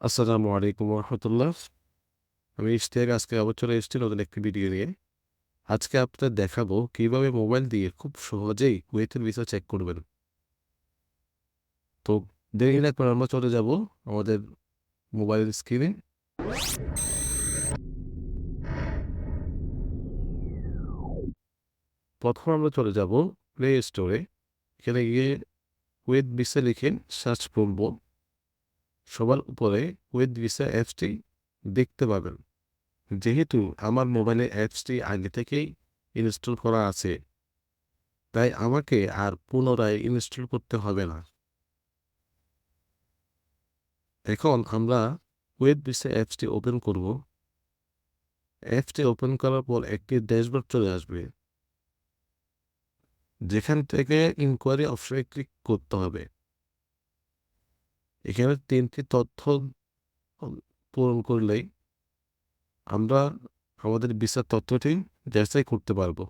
আসসালামু আলাইকুম রহমতুল্লাহ। আমি ইশতিয়াক, আজকে আবার চলে এসেছি নতুন একটি ভিডিও নিয়ে। আজকে আপনাদের দেখাবো কিভাবে মোবাইল দিয়ে খুব সহজেই কুয়েতের ভিসা চেক করবেন। তো দেরি না করে আমরা চলে যাব আমাদের মোবাইল স্ক্রিনে। প্রথমে আমরা চলে যাব প্লে স্টোরে। এখানে গিয়ে কুয়েত ভিসা লিখে সার্চ করব। সবার উপরে কুয়েত ভিসা অ্যাপসটি দেখতে পাবেন। যেহেতু আমার মোবাইলে অ্যাপসটি আগে থেকেই ইনস্টল করা আছে, তাই আমাকে আর পুনরায় ইনস্টল করতে হবে না। এখন আমরা ওয়েব ভিসা অ্যাপসটি ওপেন করব। অ্যাপসটি ওপেন করার পর একটি ড্যাশবোর্ড চলে আসবে, যেখান থেকে ইনকোয়ারি অপশনে ক্লিক করতে হবে। এখানে 3টি তথ্য পূরণ করলেই আমরা আমাদের ভিসার তথ্যটি যাচাই করতে পারবো।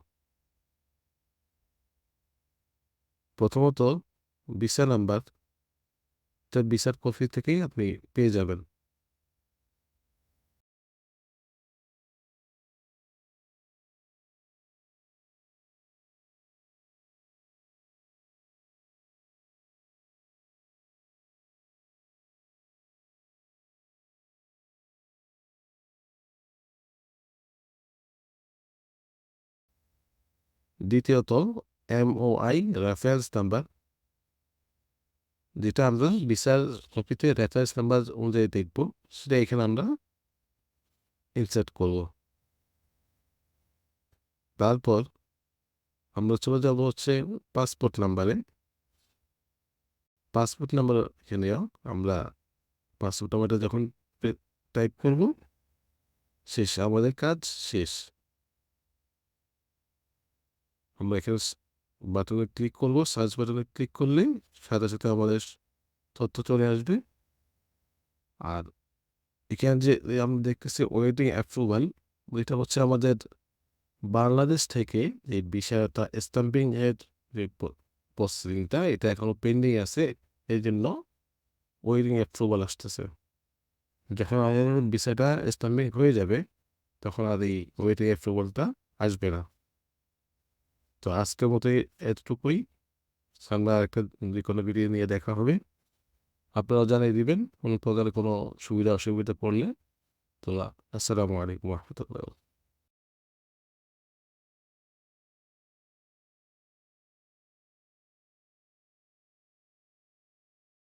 প্রথমত ভিসা নাম্বার, ভিসার কপি থেকেই আপনি পেয়ে যাবেন। দ্বিতীয়ত MOI রেফারেন্স নাম্বার, যেটা আমরা ভিসার কপিতে রেফারেন্স নাম্বার অনুযায়ী দেখব, সেটা এখানে আমরা ইনসার্ট করব। তারপর আমরা চলে যাব পাসপোর্ট নাম্বারে। পাসপোর্ট নাম্বার এখানেও আমরা পাসপোর্ট নাম্বারটা যখন টাইপ করব, শেষ, আমাদের কাজ শেষ। আমরা এখানে বাটনে ক্লিক করব, সার্চ বাটনে ক্লিক করলে সাথে সাথে আমাদের তথ্য চলে আসবে। আর এখানে যে আমরা দেখতেছি ওয়েটিং অ্যাপ্রুভাল, এটা হচ্ছে আমাদের বাংলাদেশ থেকে এই বিষয়টা স্ট্যাম্পিং এর যে প্রসেসিংটা, এটা এখনো পেন্ডিং আছে। এই জন্য ওয়েটিং অ্যাপ্রুভাল আসতেছে। যখন আমাদের বিষয়টা স্ট্যাম্পিং হয়ে যাবে, তখন আর এই ওয়েটিং অ্যাপ্রুভালটা আসবে না। তো আজকের মতো এতটুকুই। আমরা একটা যে কোনো ভিডিও নিয়ে দেখা হবে। আপনারাও জানিয়ে দিবেন কোনো প্রকার কোনো সুবিধা অসুবিধা পড়লে। তো আসসালামু আলাইকুম রহমতুল্লাহ।